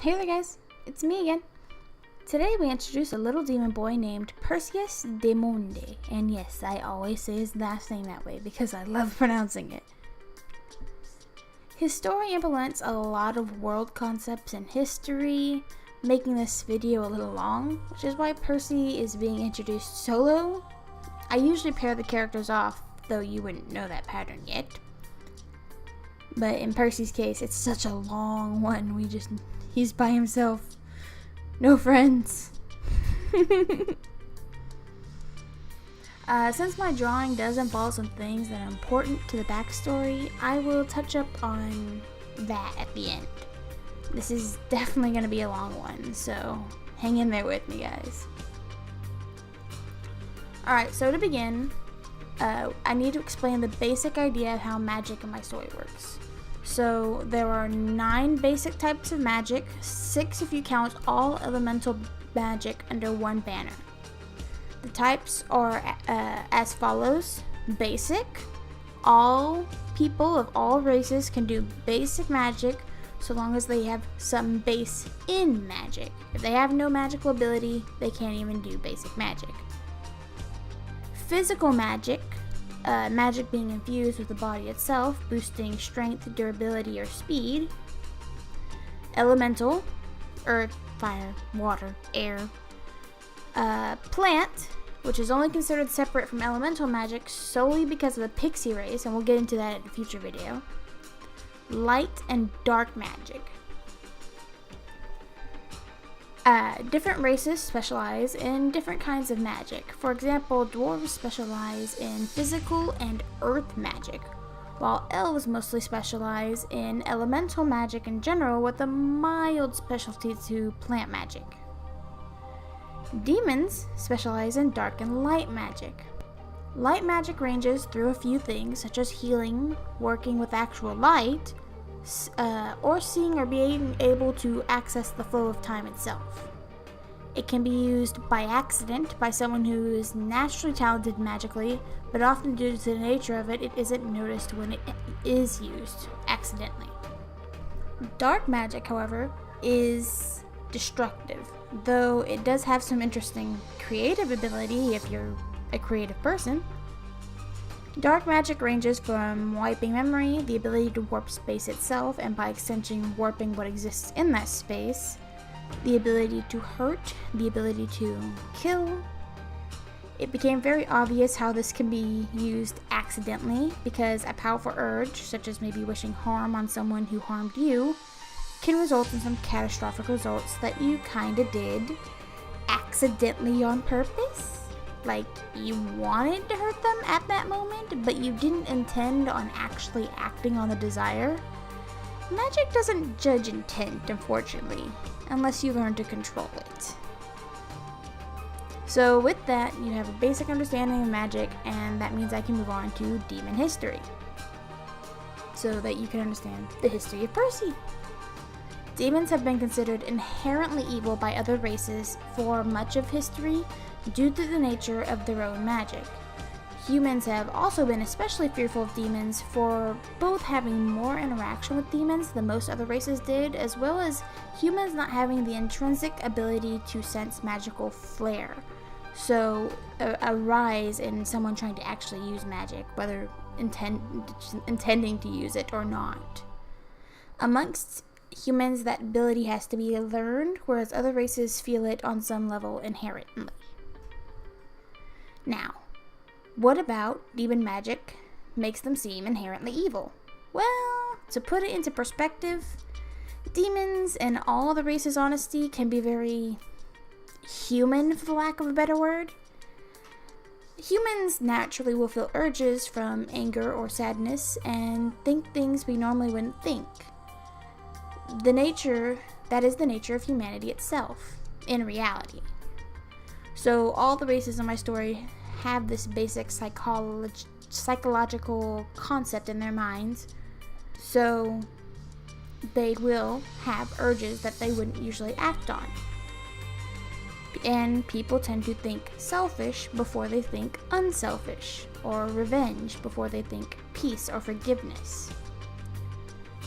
Hey there guys, it's me again. Today we introduce a little demon boy named Persues Daemonde, and yes, I always say his last name that way because I love pronouncing it. His story implements a lot of world concepts and history, making this video a little long, which is why Percy is being introduced solo. I usually pair the characters off, though you wouldn't know that pattern yet. But in Percy's case, it's such a long one, he's by himself. No friends. Since my drawing does involve some things that are important to the backstory, I will touch up on that at the end. This is definitely going to be a long one, so hang in there with me, guys. Alright, so to begin, I need to explain the basic idea of how magic in my story works. So there are 9 basic types of magic, 6 if you count all elemental magic under one banner. The types are as follows. Basic. All people of all races can do basic magic so long as they have some base in magic. If they have no magical ability, they can't even do basic magic. Physical magic. Magic being infused with the body itself, boosting strength, durability, or speed. Elemental, earth, fire, water, air. Plant, which is only considered separate from elemental magic solely because of the pixie race, and we'll get into that in a future video. Light and dark magic. Different races specialize in different kinds of magic. For example, dwarves specialize in physical and earth magic, while elves mostly specialize in elemental magic in general with a mild specialty to plant magic. Demons specialize in dark and light magic. Light magic ranges through a few things such as healing, working with actual light, or seeing or being able to access the flow of time itself. It can be used by accident by someone who is naturally talented magically, but often due to the nature of it, it isn't noticed when it is used accidentally. Dark magic, however, is destructive, though it does have some interesting creative ability if you're a creative person. Dark magic ranges from wiping memory, the ability to warp space itself, and by extension warping what exists in that space, the ability to hurt, the ability to kill. It became very obvious how this can be used accidentally because a powerful urge, such as maybe wishing harm on someone who harmed you, can result in some catastrophic results that you kinda did accidentally on purpose. Like, you wanted to hurt them at that moment, but you didn't intend on actually acting on the desire. Magic doesn't judge intent, unfortunately, unless you learn to control it. So with that, you have a basic understanding of magic, and that means I can move on to demon history, so that you can understand the history of Percy. Demons have been considered inherently evil by other races for much of history due to the nature of their own magic. Humans have also been especially fearful of demons for both having more interaction with demons than most other races did, as well as humans not having the intrinsic ability to sense magical flair. So a rise in someone trying to actually use magic, whether intending to use it or not. Amongst humans, that ability has to be learned, whereas other races feel it on some level inherently. Now, what about demon magic makes them seem inherently evil? Well, to put it into perspective, demons and all the races' honesty can be very human, for the lack of a better word. Humans naturally will feel urges from anger or sadness and think things we normally wouldn't think. That is the nature of humanity itself, in reality. So all the races in my story have this basic psychological concept in their minds, so they will have urges that they wouldn't usually act on. And people tend to think selfish before they think unselfish, or revenge before they think peace or forgiveness.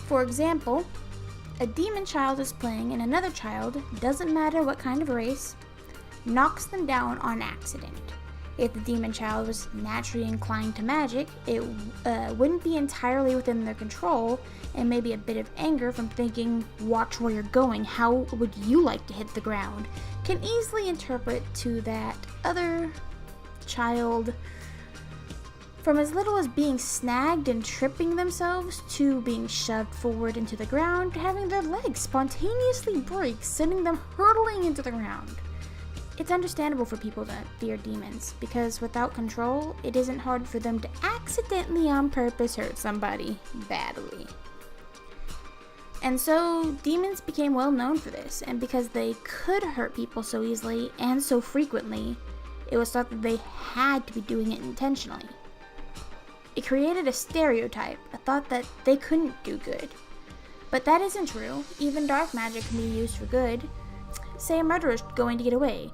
For example, a demon child is playing and another child, doesn't matter what kind of race, knocks them down on accident. If the demon child was naturally inclined to magic, it wouldn't be entirely within their control, and maybe a bit of anger from thinking, watch where you're going, how would you like to hit the ground, can easily interpret to that other child from as little as being snagged and tripping themselves to being shoved forward into the ground, having their legs spontaneously break, sending them hurtling into the ground. It's understandable for people to fear demons, because without control, it isn't hard for them to accidentally on purpose hurt somebody badly. And so, demons became well known for this, and because they could hurt people so easily and so frequently, it was thought that they had to be doing it intentionally. It created a stereotype, a thought that they couldn't do good. But that isn't true. Even dark magic can be used for good. Say a murderer is going to get away.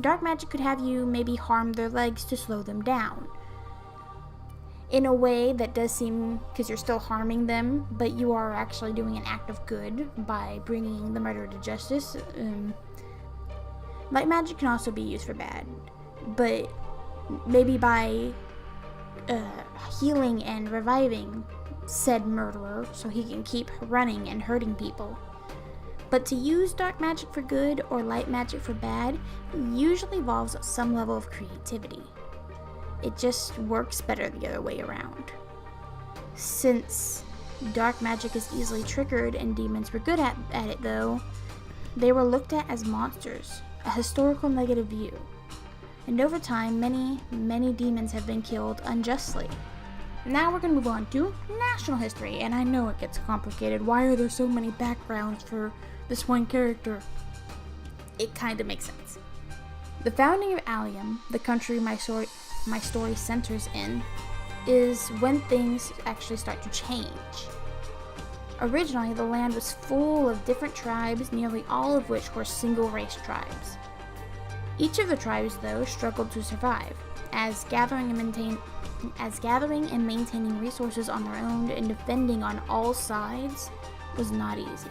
Dark magic could have you maybe harm their legs to slow them down. In a way that does seem, because you're still harming them, but you are actually doing an act of good by bringing the murderer to justice. Light magic can also be used for bad, but maybe by healing and reviving said murderer so he can keep running and hurting people. But to use dark magic for good or light magic for bad usually involves some level of creativity. It just works better the other way around. Since dark magic is easily triggered and demons were good at it though, they were looked at as monsters, a historical negative view. And over time, many demons have been killed unjustly. Now we're going to move on to national history, and I know it gets complicated. Why are there so many backgrounds for this one character? It kind of makes sense. The founding of Allium, the country my story centers in, is when things actually start to change. Originally, the land was full of different tribes, nearly all of which were single-race tribes. Each of the tribes, though, struggled to survive, as gathering and maintaining resources on their own and defending on all sides was not easy.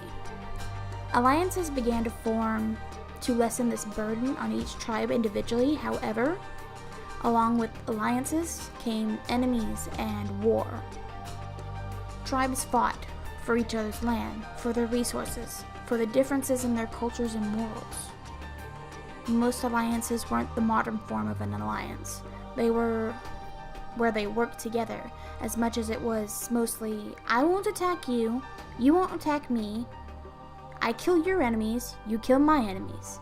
Alliances began to form to lessen this burden on each tribe individually. However, along with alliances came enemies and war. Tribes fought for each other's land, for their resources, for the differences in their cultures and morals. Most alliances weren't the modern form of an alliance. They were where they worked together, as much as it was mostly, I won't attack you, you won't attack me, I kill your enemies, you kill my enemies.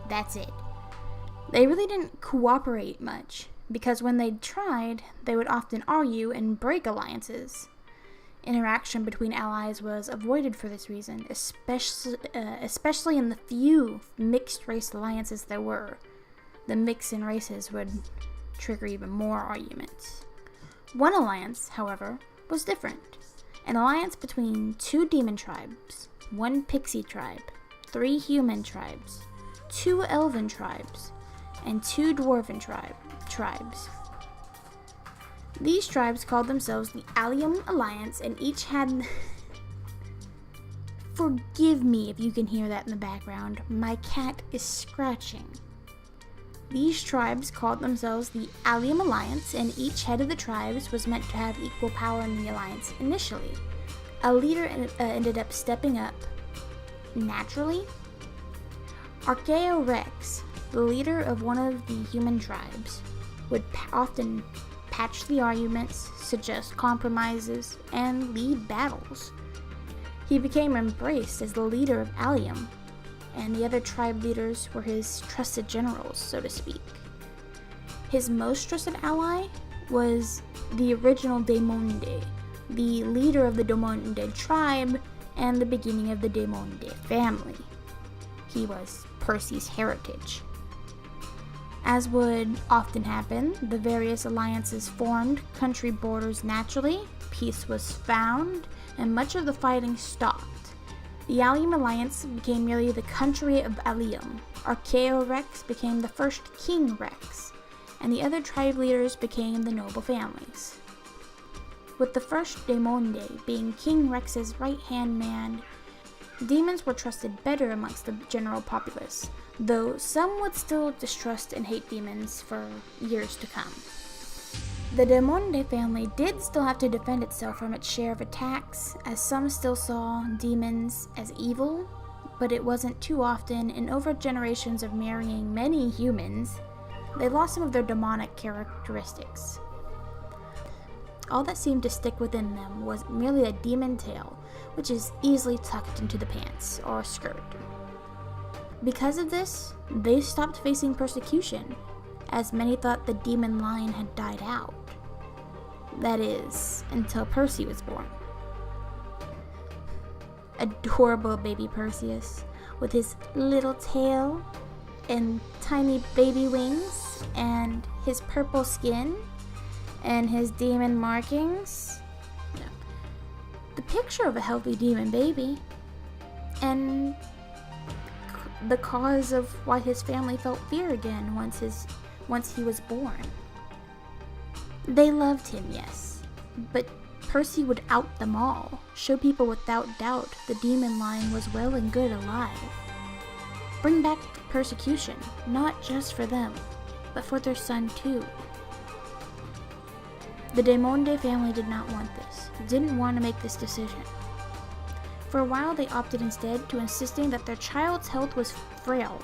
That's it. They really didn't cooperate much, because when they tried, they would often argue and break alliances. Interaction between allies was avoided for this reason, especially in the few mixed-race alliances there were. The mix in races would trigger even more arguments. One alliance, however, was different. An alliance between 2 demon tribes, 1 pixie tribe, 3 human tribes, 2 elven tribes, and 2 dwarven tribes. These tribes called themselves the Allium Alliance, and each had... Forgive me if you can hear that in the background. My cat is scratching. These tribes called themselves the Allium Alliance, and each head of the tribes was meant to have equal power in the alliance initially. A leader ended up stepping up naturally. Archaeorex, the leader of one of the human tribes, would often patch the arguments, suggest compromises, and lead battles. He became embraced as the leader of Allium, and the other tribe leaders were his trusted generals, so to speak. His most trusted ally was the original Daemonde, the leader of the Daemonde tribe and the beginning of the Daemonde family. He was Percy's heritage. As would often happen, the various alliances formed country borders naturally, peace was found, and much of the fighting stopped. The Allium Alliance became merely the country of Allium. Archaeorex became the first King Rex, and the other tribe leaders became the noble families. With the first Daemonde being King Rex's right-hand man, Demons were trusted better amongst the general populace, though some would still distrust and hate demons for years to come. The Daemonde family did still have to defend itself from its share of attacks, as some still saw demons as evil, but it wasn't too often, and over generations of marrying many humans, they lost some of their demonic characteristics. All that seemed to stick within them was merely a demon tail, which is easily tucked into the pants or skirt. Because of this, they stopped facing persecution, as many thought the demon line had died out. That is, until Percy was born. Adorable baby Perseus, with his little tail and tiny baby wings and his purple skin and his demon markings. The picture of a healthy demon baby, and the cause of why his family felt fear again once he was born. They loved him, yes, but Percy would out them all, show people without doubt the demon line was well and good alive. Bring back the persecution, not just for them, but for their son too. The Daemonde family did not want this, didn't want to make this decision. For a while they opted instead to insisting that their child's health was frail,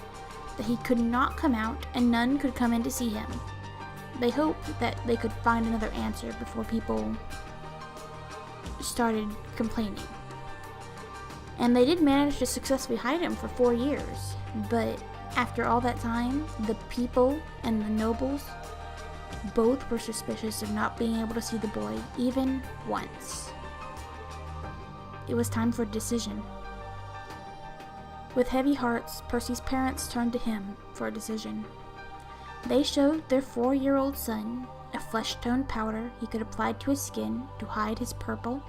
that he could not come out and none could come in to see him. They hoped that they could find another answer before people started complaining. And they did manage to successfully hide him for 4 years, but after all that time, the people and the nobles both were suspicious of not being able to see the boy even once. It was time for a decision. With heavy hearts, Percy's parents turned to him for a decision. They showed their 4-year-old son a flesh-toned powder he could apply to his skin to hide his purple,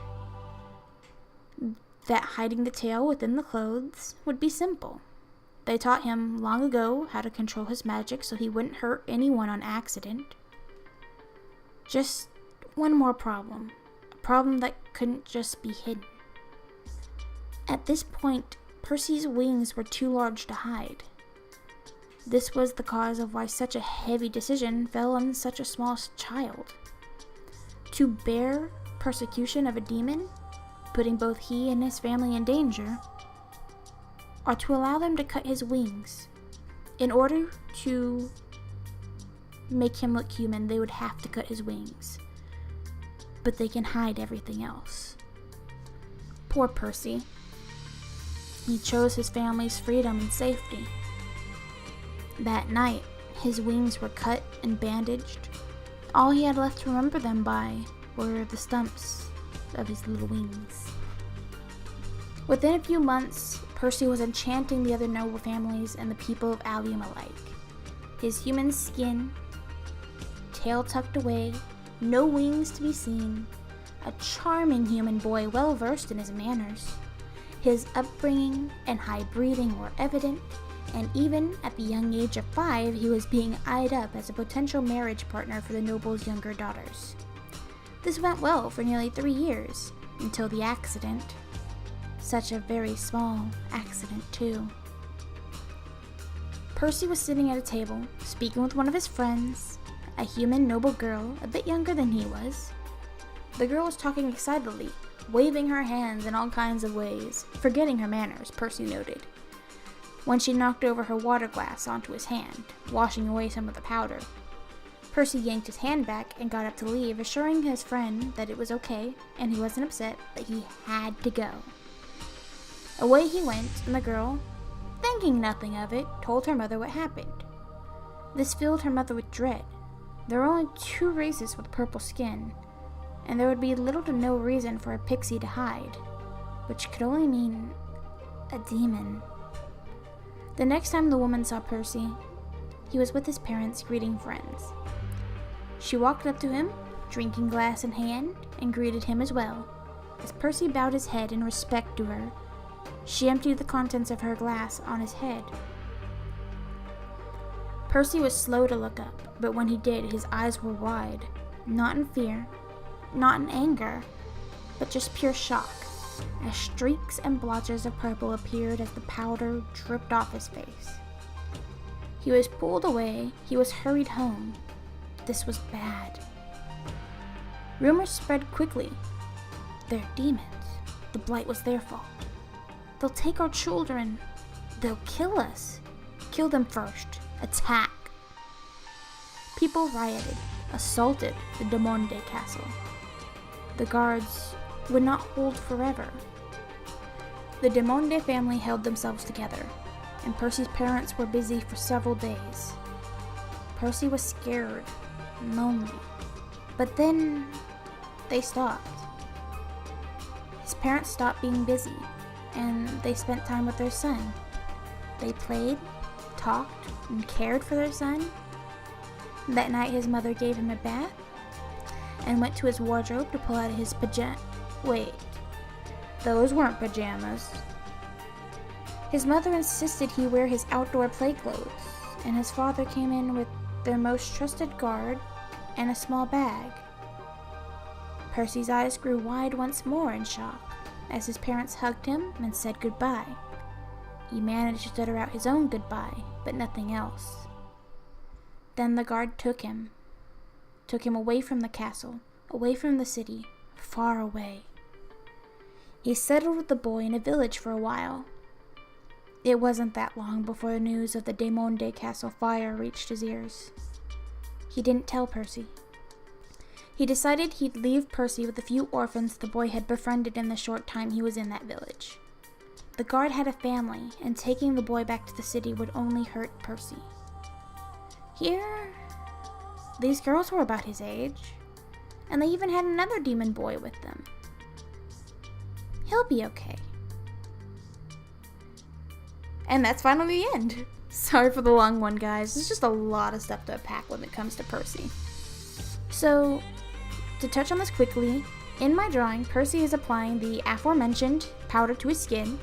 that hiding the tail within the clothes would be simple. They taught him long ago how to control his magic so he wouldn't hurt anyone on accident. Just one more problem, a problem that couldn't just be hidden. At this point, Percy's wings were too large to hide. This was the cause of why such a heavy decision fell on such a small child. To bear persecution of a demon, putting both he and his family in danger, or to allow them to cut his wings. In order to make him look human, they would have to cut his wings. But they can hide everything else. Poor Percy. He chose his family's freedom and safety. That night, his wings were cut and bandaged. All he had left to remember them by were the stumps of his little wings. Within a few months, Percy was enchanting the other noble families and the people of Albion alike. His human skin, tail tucked away, no wings to be seen, a charming human boy well versed in his manners. His upbringing and high breeding were evident, and even at the young age of 5, he was being eyed up as a potential marriage partner for the noble's younger daughters. This went well for nearly 3 years, until the accident. Such a very small accident, too. Percy was sitting at a table, speaking with one of his friends, a human noble girl, a bit younger than he was. The girl was talking excitedly, waving her hands in all kinds of ways, forgetting her manners, Percy noted, when she knocked over her water glass onto his hand, washing away some of the powder. Percy yanked his hand back and got up to leave, assuring his friend that it was okay and he wasn't upset, but he had to go. Away he went, and the girl, thinking nothing of it, told her mother what happened. This filled her mother with dread. There were only 2 races with purple skin, and there would be little to no reason for a pixie to hide, which could only mean a demon. The next time the woman saw Percy, he was with his parents greeting friends. She walked up to him, drinking glass in hand, and greeted him as well. As Percy bowed his head in respect to her, she emptied the contents of her glass on his head. Percy was slow to look up, but when he did, his eyes were wide, not in fear, not in anger, but just pure shock. as streaks and blotches of purple appeared as the powder dripped off his face. He was pulled away, he was hurried home. This was bad. Rumors spread quickly. They're demons. The blight was their fault. They'll take our children. They'll kill us. Kill them first. Attack. People rioted, assaulted the Daemonde castle. The guards would not hold forever. The Daemonde family held themselves together, and Percy's parents were busy for several days. Percy was scared and lonely, but then they stopped. His parents stopped being busy, and they spent time with their son. They played, talked, and cared for their son. That night his mother gave him a bath and went to his wardrobe to pull out his pajamas. Wait, those weren't pajamas. His mother insisted he wear his outdoor play clothes, and his father came in with their most trusted guard and a small bag. Percy's eyes grew wide once more in shock as his parents hugged him and said goodbye. He managed to utter out his own goodbye, but nothing else. Then the guard took him away from the castle, away from the city, far away. He settled with the boy in a village for a while. It wasn't that long before the news of the Daemonde castle fire reached his ears. He didn't tell Percy. He decided he'd leave Percy with the few orphans the boy had befriended in the short time he was in that village. The guard had a family, and taking the boy back to the city would only hurt Percy. Here, these girls were about his age, and they even had another demon boy with them. He'll be okay. And that's finally the end. Sorry for the long one, guys. There's just a lot of stuff to unpack when it comes to Percy. So, to touch on this quickly, in my drawing, Percy is applying the aforementioned powder to his skin,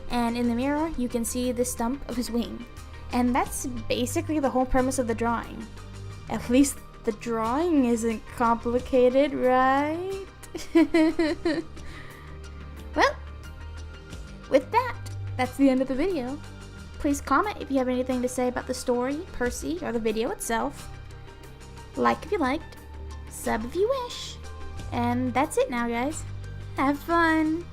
and in the mirror, you can see the stump of his wing. And that's basically the whole premise of the drawing. At least the drawing isn't complicated, right? Well, with that, that's the end of the video. Please comment if you have anything to say about the story, Percy, or the video itself. Like if you liked, sub if you wish. And that's it now, guys. Have fun!